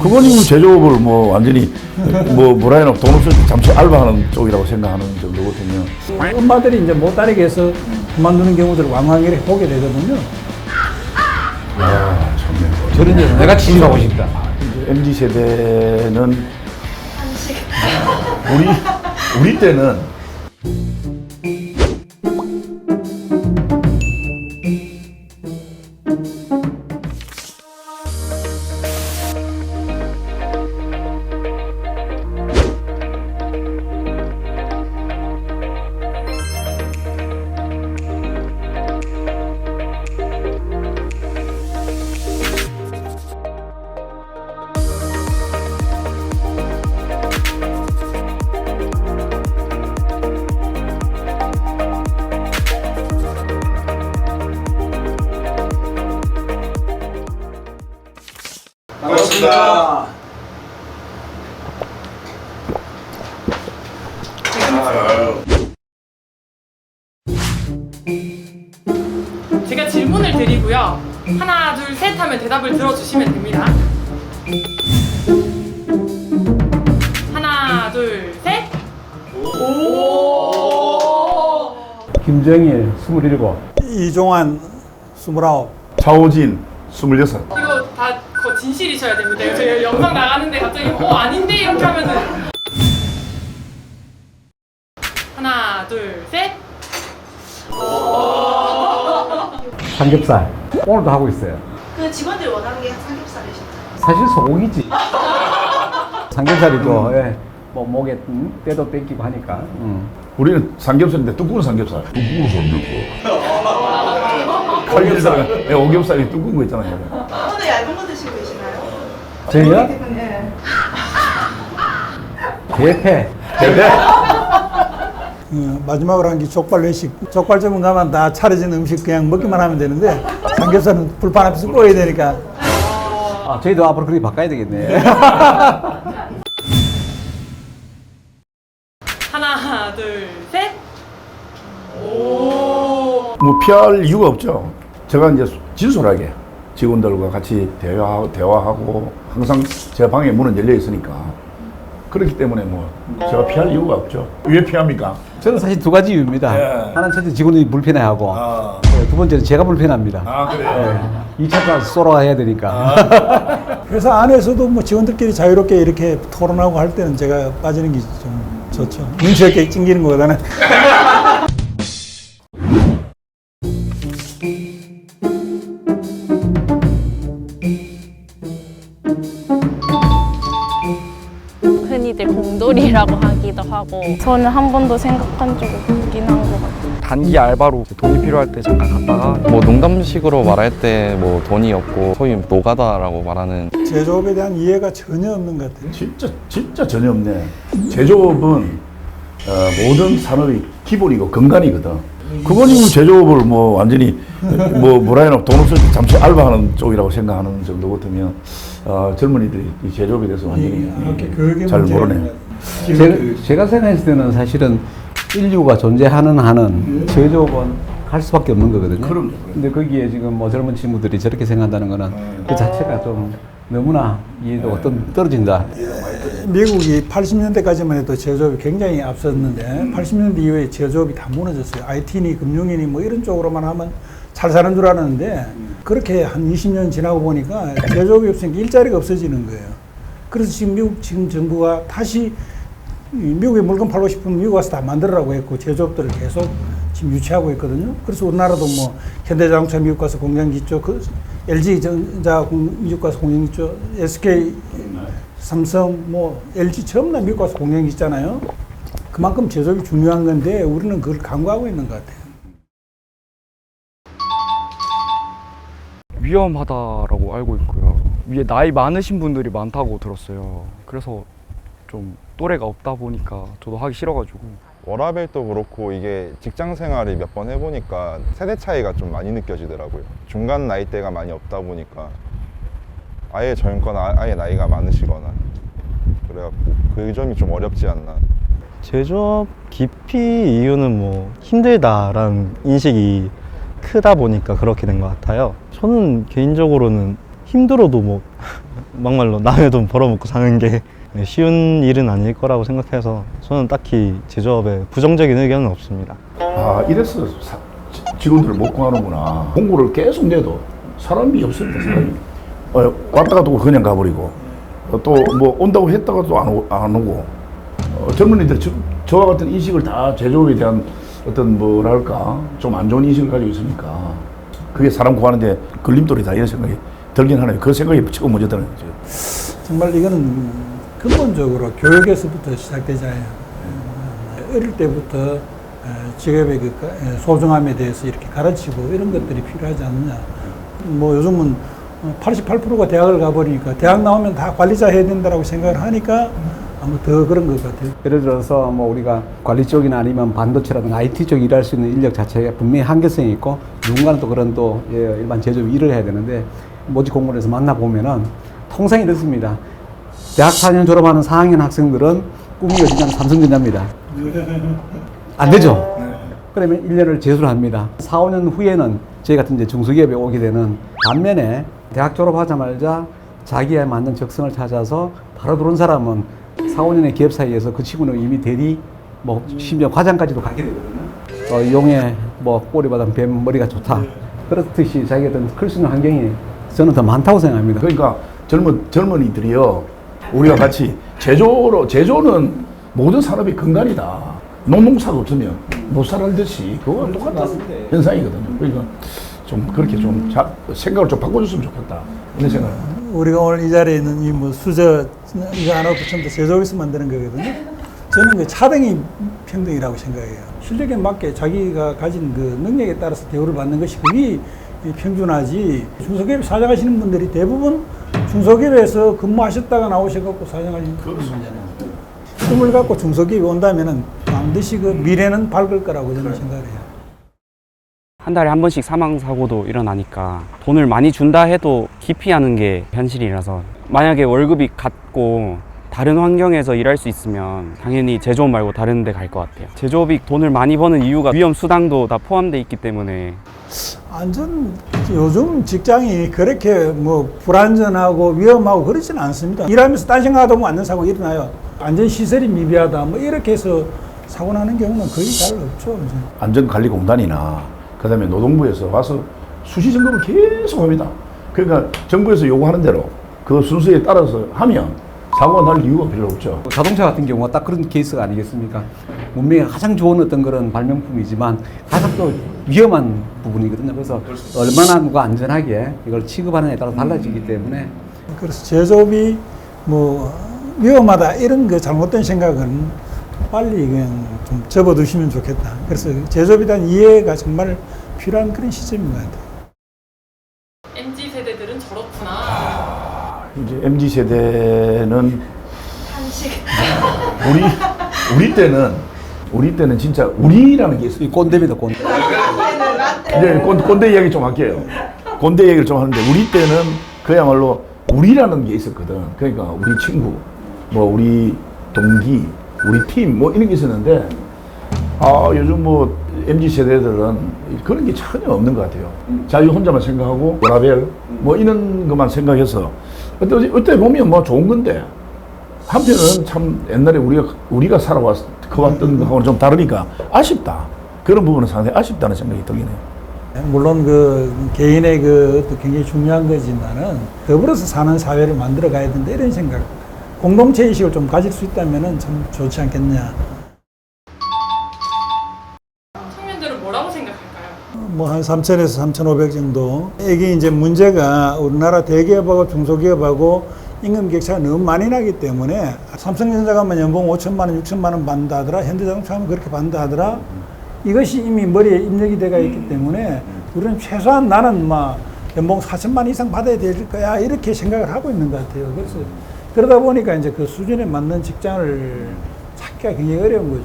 그거는 제조업을 뭐 완전히 뭐라 해야 돈 없을 때 잠시 알바하는 쪽이라고 생각하는 정도거든요. 엄마들이 이제 못 따르게 해서 그만두는 경우들을 왕왕이렇게 보게 되거든요. 야, 참네. 저런 데서 내가 취직하고 싶다. MZ 세대는 우리 때는 반갑습니다. 제가 질문을 드리고요. 하나, 둘, 셋 하면 대답을 들어주시면 됩니다. 하나, 둘, 셋. 오! 김정일 27, 이종환 29. 차오진 26. 이거 다 진실이셔야 됩니다. 저희 영상 나가는데 갑자기 아닌데 이렇게 하면은 하나, 둘, 셋. 삼겹살. 오늘도 하고 있어요. 그 직원들이 원하는 게 삼겹살이시죠? 사실 소고기지. 삼겹살이 또 뭐 목에 때도 뺏기고 하니까. 우리는 삼겹살인데 두꺼운 삼겹살. 칼질다가 오겹살이 두꺼운 거 있잖아요. 오늘 얇은 거 드시고 계시나요? 저희요? 네. 대패. 마지막으로 한 게 족발 외식. 족발점은 가면 다 차려진 음식 그냥 먹기만 하면 되는데 삼겹살은 불판 앞에서 구워야 되니까. 아, 저희도 앞으로 그렇게 바꿔야 되겠네. 하나, 둘, 셋. 오. 뭐 피할 이유가 없죠. 제가 이제 진솔하게 직원들과 같이 대화하고 항상 제 방에 문은 열려 있으니까 그렇기 때문에 뭐 제가 피할 이유가 없죠. 왜 피합니까? 저는 사실 두 가지 이유입니다. 예. 하나는 첫째 직원이 불편해하고 아, 두 번째는 제가 불편합니다. 아 그래요. 2차까지 쏘러 해야 되니까. 회사 안에서도 뭐 직원들끼리 자유롭게 이렇게 토론하고 할 때는 제가 빠지는 게 좀 좋죠. 눈치 없게 찡기는 것보다는. 흔히들 공돌이라고 하기도 하고 저는 한 번도 생각한 적이 없긴 한 것 같아요. 단기 알바로 돈이 필요할 때 잠깐 갔다가 뭐 농담식으로 말할 때 뭐 돈이 없고 소위 노가다라고 말하는 제조업에 대한 이해가 전혀 없는 것 같아요. 진짜 전혀 없네. 제조업은 모든 산업의 기본이고 근간이거든. 그거는 제조업을 뭐 완전히 뭐라 해야 돈 없을 때 잠시 알바하는 쪽이라고 생각하는 정도 같으면 젊은이들이 이 제조업에 대해서 완전히 그게 잘 문제가 모르네. 제가 생각했을 때는 사실은 인류가 존재하는 한은 제조업은 할 수밖에 없는 거거든요. 그럼요. 근데 거기에 지금 뭐 젊은 친구들이 저렇게 생각한다는 거는 그 자체가 좀 너무나 이해도가 떨어진다. 미국이 80년대까지만 해도 제조업이 굉장히 앞섰는데 80년대 이후에 제조업이 다 무너졌어요. IT니 금융이니 뭐 이런 쪽으로만 하면 잘 사는 줄 알았는데 그렇게 한 20년 지나고 보니까 제조업이 없으니까 일자리가 없어지는 거예요. 그래서 지금 지금 정부가 다시 미국에 물건 팔고 싶으면 미국 와서 다 만들으라고 했고 제조업들을 계속 지금 유치하고 있거든요. 그래서 우리나라도 뭐 현대자동차 미국 가서 공장 짓죠. LG전자 미국 가서 공장 짓죠. SK 삼성, 뭐 LG 전부 다 미국 가서 공장 짓잖아요. 그만큼 제조업이 중요한 건데 우리는 그걸 간과하고 있는 것 같아요. 위험하다라고 알고 있고요. 위에 나이 많으신 분들이 많다고 들었어요. 그래서 좀 또래가 없다 보니까 저도 하기 싫어가지고. 워라밸도 그렇고 이게 직장 생활을 몇 번 해보니까 세대 차이가 좀 많이 느껴지더라고요. 중간 나이대가 많이 없다 보니까 아예 젊거나 아예 나이가 많으시거나 그래갖고 그 점이 좀 어렵지 않나. 제조업 깊이 이유는 뭐 힘들다라는 인식이 크다 보니까 그렇게 된 것 같아요. 저는 개인적으로는 힘들어도 뭐 막말로 남의 돈 벌어먹고 사는 게 쉬운 일은 아닐 거라고 생각해서 저는 딱히 제조업에 부정적인 의견은 없습니다. 아, 이래서 직원들을 못 구하는구나. 공고를 계속 내도 사람이 없습니다, 사람이. 왔다가 또 그냥 가버리고, 또 뭐 온다고 했다가 또 안 오고, 젊은이들 저와 같은 인식을 다 제조업에 대한 어떤 뭐랄까, 좀 안 좋은 인식을 가지고 있으니까, 그게 사람 구하는데 걸림돌이다, 이런 생각이 들긴 하네요. 그 생각이 최고 먼저 드는 거죠. 정말 이거는 근본적으로 교육에서부터 시작되잖아요. 어릴 때부터 직업의 그 소중함에 대해서 이렇게 가르치고 이런 것들이 필요하지 않느냐. 뭐 요즘은 88%가 대학을 가버리니까 대학 나오면 다 관리자 해야 된다라고 생각을 하니까 아마 더 그런 것 같아요. 예를 들어서 뭐 우리가 관리 쪽이나 아니면 반도체라든가 IT 쪽 일할 수 있는 인력 자체가 분명히 한계성이 있고 누군가는 또 그런 또 일반 제조업 일을 해야 되는데 모집 공고에서 만나보면은 통상 이렇습니다. 대학 4년 졸업하는 4학년 학생들은 꿈이 어디냐면 삼성전자입니다. 안 되죠? 그러면 1년을 재수를 합니다. 4, 5년 후에는 저희 같은 이제 중소기업에 오게 되는 반면에 대학 졸업하자마자 자기에 맞는 적성을 찾아서 바로 들어온 사람은 4, 5년의 기업 사이에서 그 친구는 이미 대리, 뭐 심지어 과장까지도 가게 되거든요. 용의 뭐 꼬리보다 뱀 머리가 좋다. 그렇듯이 자기가 어떤 클 수 있는 환경이 저는 더 많다고 생각합니다. 그러니까 젊은이들이요, 우리가 같이 제조는 모든 산업의 근간이다. 농사가 없으면 못 살았듯이 그거와 똑같은 현상이거든요. 그러니까 좀 그렇게 좀 생각을 좀 바꿔줬으면 좋겠다, 이런 생각을. 우리가 오늘 이 자리에 있는 이 뭐 수저 이거 하나도 전부 제조업에서 만드는 거거든요. 저는 그 차등이 평등이라고 생각해요. 실력에 맞게 자기가 가진 그 능력에 따라서 대우를 받는 것이 그게 평준하지. 중소기업 사장하시는 분들이 대부분 중소기업에서 근무하셨다가 나오셔갖고 사장하시는 분들이잖아요. 꿈을 갖고 중소기업이 온다면은 반드시 그 미래는 밝을 거라고 저는 생각을 해요. 한 달에 한 번씩 사망 사고도 일어나니까 돈을 많이 준다 해도 기피하는 게 현실이라서, 만약에 월급이 같고 다른 환경에서 일할 수 있으면 당연히 제조업 말고 다른 데 갈 것 같아요. 제조업이 돈을 많이 버는 이유가 위험 수당도 다 포함되어 있기 때문에. 요즘 직장이 그렇게 뭐 불안전하고 위험하고 그렇지는 않습니다. 일하면서 딴 생각하다 보면 안전 사고가 일어나요. 안전시설이 미비하다 뭐 이렇게 해서 사고 나는 경우는 거의 잘 없죠. 안전관리공단이나 그다음에 노동부에서 와서 수시 점검을 계속 합니다. 그러니까 정부에서 요구하는 대로 그 순서에 따라서 하면 사고가 날 이유가 별로 없죠. 자동차 같은 경우가 딱 그런 케이스가 아니겠습니까? 문명에 가장 좋은 어떤 그런 발명품이지만 가장 또 위험한 부분이거든요. 그래서 얼마나 누가 안전하게 이걸 취급하느냐에 따라 달라지기 때문에. 그래서 제조업이 뭐 위험하다 이런 그 잘못된 생각은 빨리 그냥 좀 접어두시면 좋겠다. 그래서 제조업에 대한 이해가 정말 필요한 그런 시점인 것 같아요. MZ 세대들은 저렇구나. 이제 MZ 세대는 한식. 우리 때는 진짜 우리라는 게 있어요. 꼰대입니다, 꼰대. 이제 꼰대 이야기 좀 할게요. 꼰대 얘기를 좀 하는데 우리 때는 그야말로 우리라는 게 있었거든. 그러니까 우리 친구, 뭐 우리 동기, 우리 팀 뭐 이런 게 있었는데 요즘 뭐 MZ 세대들은 그런 게 전혀 없는 것 같아요. 자기 혼자만 생각하고 워라벨 뭐 이런 것만 생각해서 어때 보면 뭐 좋은 건데 한편은 참 옛날에 우리가 살아왔던 거하고는 좀 다르니까 아쉽다. 그런 부분은 상당히 아쉽다는 생각이 들긴 해요. 물론 그 개인의 그것도 굉장히 중요한 거지만은 더불어서 사는 사회를 만들어 가야 된다 이런 생각. 공동체 의식을 좀 가질 수 있다면은 참 좋지 않겠냐. 청년들은 뭐라고 생각할까요? 뭐 한 3,000에서 3,500 정도. 이게 이제 문제가 우리나라 대기업하고 중소기업하고 임금 격차가 너무 많이 나기 때문에 삼성전자 가면 연봉 5천만 원, 6천만 원 받는다 하더라. 현대자동차 하면 그렇게 받는다 하더라. 이것이 이미 머리에 입력이 돼가 있기 때문에 우리는 최소한 나는 막 연봉 4천만 원 이상 받아야 될 거야 이렇게 생각을 하고 있는 것 같아요. 그래서 그러다 보니까 이제 그 수준에 맞는 직장을 찾기가 굉장히 어려운 거죠.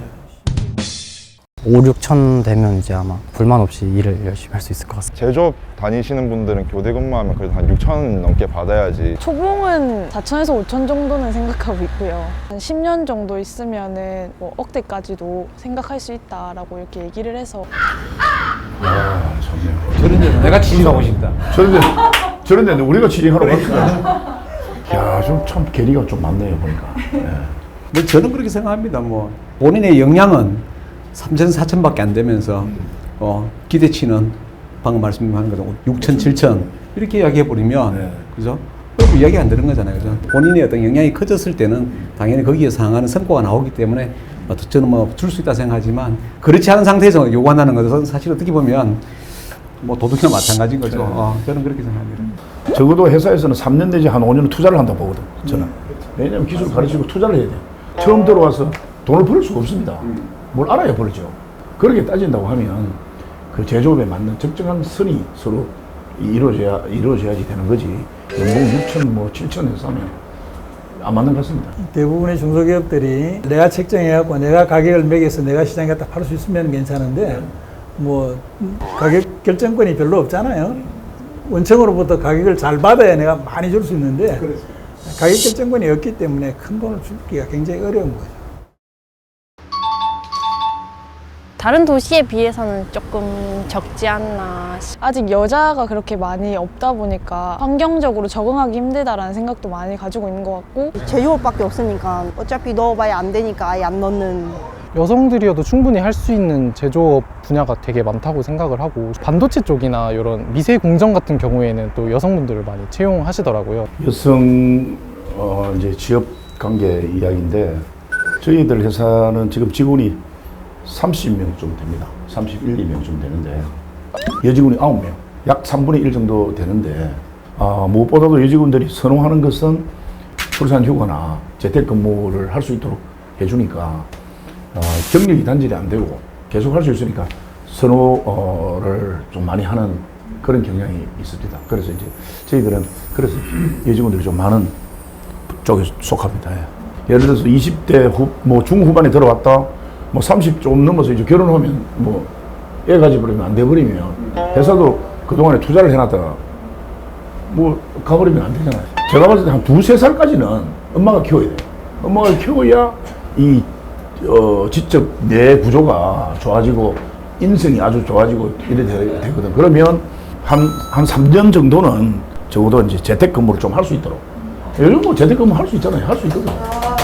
5, 6천 되면 이제 아마 불만 없이 일을 열심히 할 수 있을 것 같습니다. 제조업 다니시는 분들은 교대 근무하면 그래도 한 6천 넘게 받아야지. 초봉은 4천에서 5천 정도는 생각하고 있고요. 한 10년 정도 있으면은 뭐 억대까지도 생각할 수 있다라고 이렇게 얘기를 해서. 야, 좋네요. 저런 데서 내가 취직하고 싶다. 저런 데 우리가 취직하러 갔어요. 야, 좀 참 괴리가 좀 많네요, 보니까. 예. 뭐 저는 그렇게 생각합니다. 뭐 본인의 역량은 3천, 4천밖에 안 되면서 기대치는 방금 말씀하는 것처럼 6천, 7천 이렇게 이야기해 버리면 네. 그죠? 그럼 이야기 안 되는 거잖아요, 그죠? 본인의 어떤 역량이 커졌을 때는 당연히 거기에 상하는 성과가 나오기 때문에 저는 뭐 줄 수 있다 생각하지만 그렇지 않은 상태에서 요구한다는 것은 사실 어떻게 보면 뭐 도둑이나 마찬가지인 거죠. 저는 그렇게 생각합니다. 적어도 회사에서는 3년 내지 한 5년은 투자를 한다고 보거든, 저는. 왜냐면 기술을 가르치고 투자를 해야 돼요. 처음 들어와서 돈을 벌 수가 없습니다. 뭘 알아야 벌죠. 그렇게 따진다고 하면 그 제조업에 맞는 적정한 선이 서로 이루어져야지 되는 거지. 연봉 6천, 뭐 7천 해서 하면 안 맞는 것 같습니다. 대부분의 중소기업들이 내가 책정해갖고 내가 가격을 매겨서 내가 시장에 갖다 팔 수 있으면 괜찮은데 뭐 가격 결정권이 별로 없잖아요. 원청으로부터 가격을 잘 받아야 내가 많이 줄 수 있는데 가격 결정권이 없기 때문에 큰 돈을 주기가 굉장히 어려운 거죠. 다른 도시에 비해서는 조금 적지 않나. 아직 여자가 그렇게 많이 없다 보니까 환경적으로 적응하기 힘들다라는 생각도 많이 가지고 있는 것 같고 제조업밖에 없으니까 어차피 넣어봐야 안 되니까 아예 안 넣는. 여성들이어도 충분히 할 수 있는 제조업 분야가 되게 많다고 생각을 하고 반도체 쪽이나 이런 미세 공정 같은 경우에는 또 여성분들을 많이 채용하시더라고요. 여성 이제 취업 관계 이야기인데 저희들 회사는 지금 직원이 30명 좀 됩니다. 31, 2명 좀 되는데 여직원이 9명, 약 3분의 1 정도 되는데 무엇보다도 여직원들이 선호하는 것은 출산 휴가나 재택근무를 할 수 있도록 해주니까 경력이 단절이 안 되고 계속 할 수 있으니까 선호를 좀 많이 하는 그런 경향이 있습니다. 그래서 이제 저희들은 그래서 여직원들이 좀 많은 쪽에 속합니다. 예를 들어서 20대 뭐 중후반에 들어왔다, 뭐 30 좀 넘어서 이제 결혼하면 뭐 애 가져버리면 안 돼버리면 회사도 그동안에 투자를 해놨다가 뭐 가버리면 안 되잖아요. 제가 봤을 때 한 2~3살까지는 엄마가 키워야 돼요. 엄마가 키워야 이 지적 뇌 구조가 좋아지고 인성이 아주 좋아지고 이래 되거든. 그러면 한 3년 정도는 적어도 이제 재택근무를 좀 할 수 있도록. 요즘 뭐 재택근무 할 수 있잖아요. 할 수 있거든.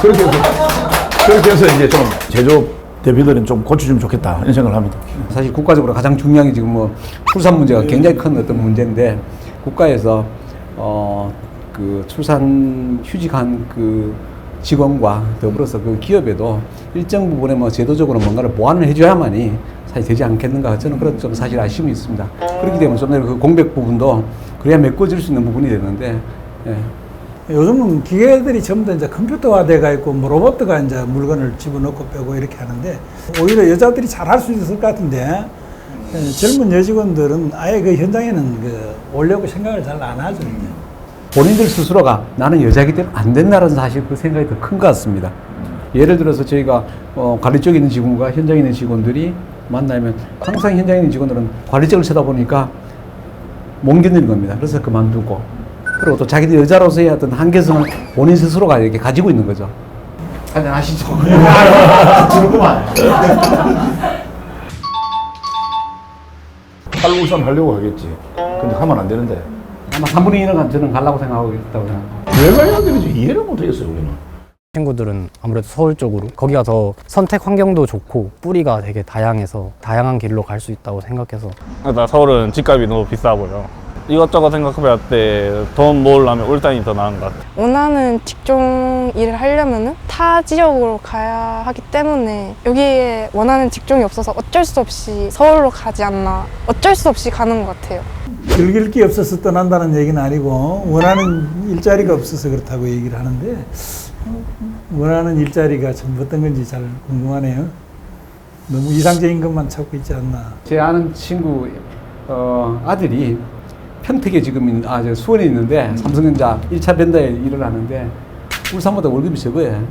그렇게 해서 이제 좀 제조업 대표들은 좀 고쳐주면 좋겠다 이런 생각을 합니다. 사실 국가적으로 가장 중요한 게 지금 뭐 출산 문제가 굉장히 큰 어떤 문제인데 국가에서 그 출산 휴직한 그 직원과 더불어서 그 기업에도 일정 부분에 뭐 제도적으로 뭔가를 보완을 해줘야만이 사실 되지 않겠는가 저는 그런 좀 사실 아쉬움이 있습니다. 그렇기 때문에 좀 그 공백 부분도 그래야 메꿔질 수 있는 부분이 되는데. 예. 요즘은 기계들이 전부 다 이제 컴퓨터화돼가 있고 뭐 로봇가 이제 물건을 집어넣고 빼고 이렇게 하는데 오히려 여자들이 잘 할 수 있을 것 같은데 젊은 여직원들은 아예 그 현장에는 오려고 생각을 잘 안 하죠. 본인들 스스로가 나는 여자이기 때문에 안 된다는 사실 그 생각이 더 큰 것 같습니다. 예를 들어서 저희가 관리 쪽에 있는 직원과 현장에 있는 직원들이 만나면 항상 현장에 있는 직원들은 관리 쪽을 쳐다보니까 못 견디는 겁니다. 그래서 그만두고 그리고 또 자기들 여자로서의 어떤 한계성을 본인 스스로가 이렇게 가지고 있는 거죠. 한잔 하시죠. 그렇구만. 팔울산 하려고 하겠지. 근데 하면 안 되는데. 아마 3분의 1은 저는 가려고 생각하고 있다고 생각합니다. 왜 가야 되는지 이해를 못 하겠어요, 우리는. 친구들은 아무래도 서울 쪽으로 거기가 더 선택 환경도 좋고 뿌리가 되게 다양해서 다양한 길로 갈 수 있다고 생각해서. 일단 서울은 집값이 너무 비싸고요. 이것저것 생각해볼 때 돈 모으려면 울산이 더 나은 것 같아요. 원하는 직종 일을 하려면은 타 지역으로 가야 하기 때문에 여기에 원하는 직종이 없어서 어쩔 수 없이 서울로 가지 않나, 어쩔 수 없이 가는 것 같아요. 즐길 게 없어서 떠난다는 얘기는 아니고 원하는 일자리가 없어서 그렇다고 얘기를 하는데 원하는 일자리가 참 어떤 건지 잘 궁금하네요. 너무 이상적인 것만 찾고 있지 않나. 제 아는 친구 아들이 평택에 지금 수원에 있는데 삼성전자 1차 벤더에 일을 하는데 울산보다 월급이 적어요.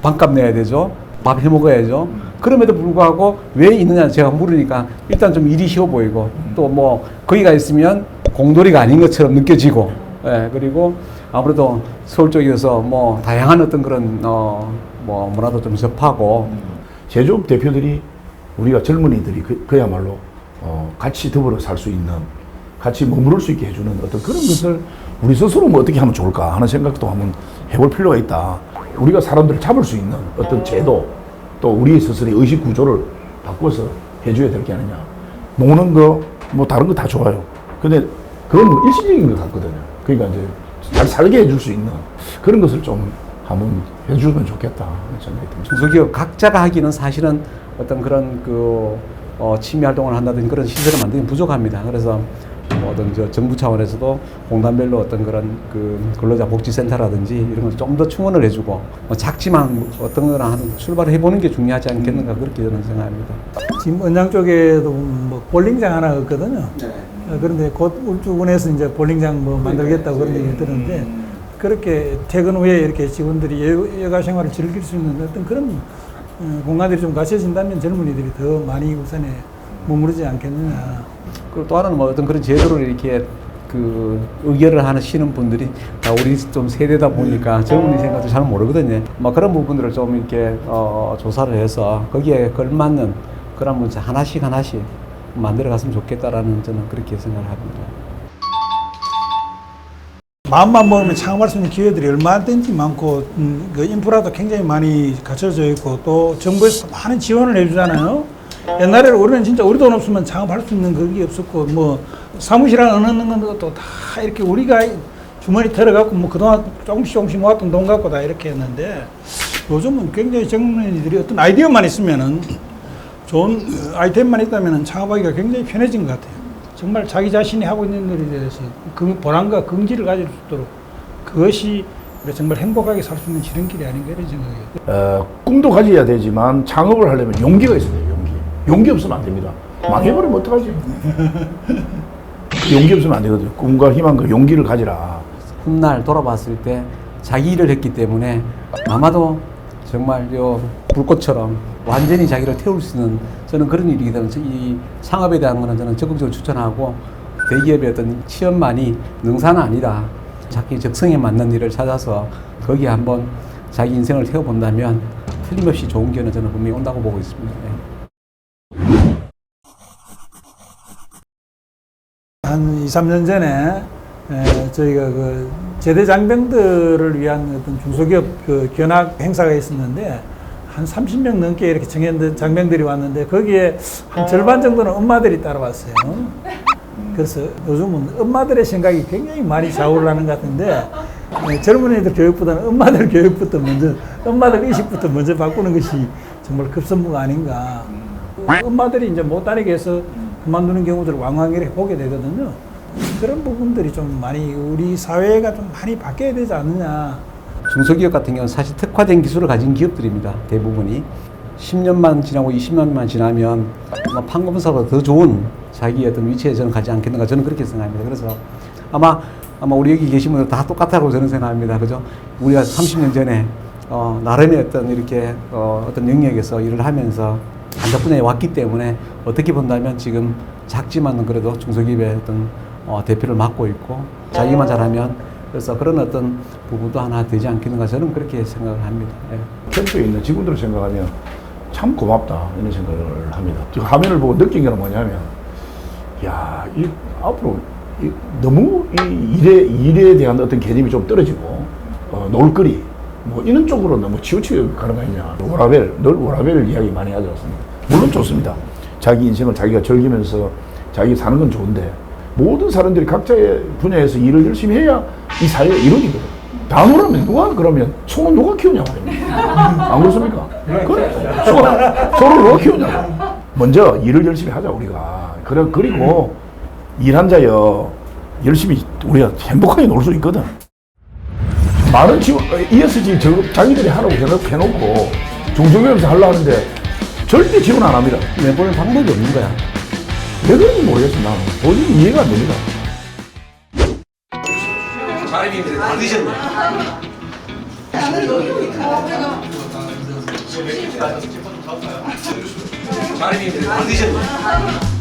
밥값 내야 되죠. 밥 해 먹어야죠. 그럼에도 불구하고 왜 있느냐 제가 물으니까 일단 좀 일이 쉬워 보이고 또 뭐 거기가 있으면 공돌이가 아닌 것처럼 느껴지고 예, 그리고 아무래도 서울 쪽이어서 뭐 다양한 어떤 그런 뭐 문화도 좀 접하고 제조업 대표들이 우리가 젊은이들이 그야말로 같이 더불어 살 수 있는 같이 머무를 수 있게 해주는 어떤 그런 것을 우리 스스로 뭐 어떻게 하면 좋을까 하는 생각도 한번 해볼 필요가 있다. 우리가 사람들을 잡을 수 있는 어떤 제도 또 우리 스스로의 의식 구조를 바꿔서 해줘야 될 게 아니냐. 노는 거 뭐 다른 거 다 좋아요. 근데 그건 뭐 일시적인 것 같거든요. 그러니까 이제 잘 살게 해줄 수 있는 그런 것을 좀 한번 해주면 좋겠다 생각이 듭니다. 중소기업 각자가 하기는 사실은 어떤 그런 취미 활동을 한다든지 그런 시설을 만드는 부족합니다. 그래서 뭐 어떤 정부 차원에서도 공단별로 어떤 그런 근로자 복지센터라든지 이런 걸 좀 더 충원을 해주고 뭐 작지만 어떤 거나 한 출발을 해보는 게 중요하지 않겠는가 그렇게 저는 생각합니다. 지금 언양 쪽에도 뭐 볼링장 하나 있거든요. 그런데 곧 울주군에서 이제 볼링장 뭐 만들겠다고 그런 얘기 들었는데 그렇게 퇴근 후에 이렇게 직원들이 여가 생활을 즐길 수 있는 어떤 그런 공간들이 좀 갖춰진다면 젊은이들이 더 많이 우선에 머무르지 않겠느냐. 그리고 또 하나는 뭐 어떤 그런 제도를 이렇게 의결을 하시는 분들이 다 우리 좀 세대다 보니까 젊은이 생각도 잘 모르거든요. 뭐 그런 부분들을 좀 이렇게 조사를 해서 거기에 걸맞는 그런 문제 하나씩 만들어 갔으면 좋겠다라는 저는 그렇게 생각을 합니다. 마음만 먹으면 창업할 수 있는 기회들이 얼마든지 많고 그 인프라도 굉장히 많이 갖춰져 있고 또 정부에서 많은 지원을 해주잖아요. 옛날에는 우리는 진짜 우리 돈 없으면 창업할 수 있는 그게 없었고 뭐 사무실 하나 얻는 것도 다 이렇게 우리가 주머니 털어갖고 뭐 그동안 조금씩 모았던 돈 갖고 다 이렇게 했는데 요즘은 굉장히 젊은이들이 어떤 아이디어만 있으면은 좋은 아이템만 있다면은 창업하기가 굉장히 편해진 것 같아요. 정말 자기 자신이 하고 있는 일에 대해서 보람과 긍지를 가질 수 있도록 그것이 정말 행복하게 살 수 있는 지름길이 아닌가 이런 생각이에요. 꿈도 가져야 되지만 창업을 하려면 용기가 있어야 돼요. 용기 없으면 안 됩니다. 망해버리면 어떡하지? 용기 없으면 안 되거든요. 꿈과 희망과 용기를 가지라. 훗날 돌아봤을 때 자기 일을 했기 때문에 아마도 정말 불꽃처럼 완전히 자기를 태울 수 있는 저는 그런 일이기 때문에 이 창업에 대한 거는 저는 적극적으로 추천하고 대기업의 어떤 취업만이 능사는 아니다. 자기 적성에 맞는 일을 찾아서 거기에 한번 자기 인생을 태워본다면 틀림없이 좋은 기회는 저는 분명히 온다고 보고 있습니다. 한 2, 3년 전에 저희가 그 제대 장병들을 위한 어떤 중소기업 견학 행사가 있었는데 한 30명 넘게 이렇게 청년 장병들이 왔는데 거기에 한 절반 정도는 엄마들이 따라왔어요. 그래서 요즘은 엄마들의 생각이 굉장히 많이 좌우를 하는 것 같은데 젊은이들 교육보다는 엄마들 교육부터 먼저 엄마들 의식부터 먼저 바꾸는 것이 정말 급선무가 아닌가. 엄마들이 이제 못 다니게 해서 그만두는 경우들을 왕왕 이렇게 보게 되거든요. 그런 부분들이 좀 많이 우리 사회가 좀 많이 바뀌어야 되지 않느냐. 중소기업 같은 경우는 사실 특화된 기술을 가진 기업들입니다. 대부분이 10년만 지나고 20년만 지나면 판검사보다 더 좋은 자기의 어떤 위치에 저는 가지 않겠는가 저는 그렇게 생각합니다. 그래서 아마 우리 여기 계신 분들 다 똑같다고 저는 생각합니다. 그죠? 우리가 30년 전에 나름의 어떤 이렇게 어떤 영역에서 일을 하면서 한작 분야에 왔기 때문에 어떻게 본다면 지금 작지만은 그래도 중소기업의 어떤 대표를 맡고 있고 자기만 잘하면 그래서 그런 어떤 부분도 하나 되지 않겠는가 저는 그렇게 생각을 합니다. 캠프에 있는 직원들을 생각하면 참 고맙다 이런 생각을 합니다. 지금 화면을 보고 느낀 게 뭐냐면 야, 앞으로 너무 일에 대한 어떤 개념이 좀 떨어지고 놀거리 뭐 이런 쪽으로 너무 치우치게 가는 거 아니냐. 워라벨 이야기 많이 하지 않습니까? 물론 좋습니다. 자기 인생을 자기가 즐기면서 자기 사는 건 좋은데 모든 사람들이 각자의 분야에서 일을 열심히 해야 이 사회가 이루어지거든. 다 놀면 그러면 소는 누가 키우냐 말입니다. 안 그렇습니까? 그래. 소를 누가 키우냐고. 먼저 일을 열심히 하자 우리가. 그리고 일한 자여 열심히 우리가 행복하게 놀 수 있거든. 많은 지원, ESG 자기들이 하라고 해놓고 중소기업에서 하려고 하는데 절대 지원 안 합니다. 내보낼 방법이 없는 거야. 왜 그런지 모르겠어. 나는 도저히 이해가 안 됩니다. 자리비 다 드셨네. 자리님 안 드셨네.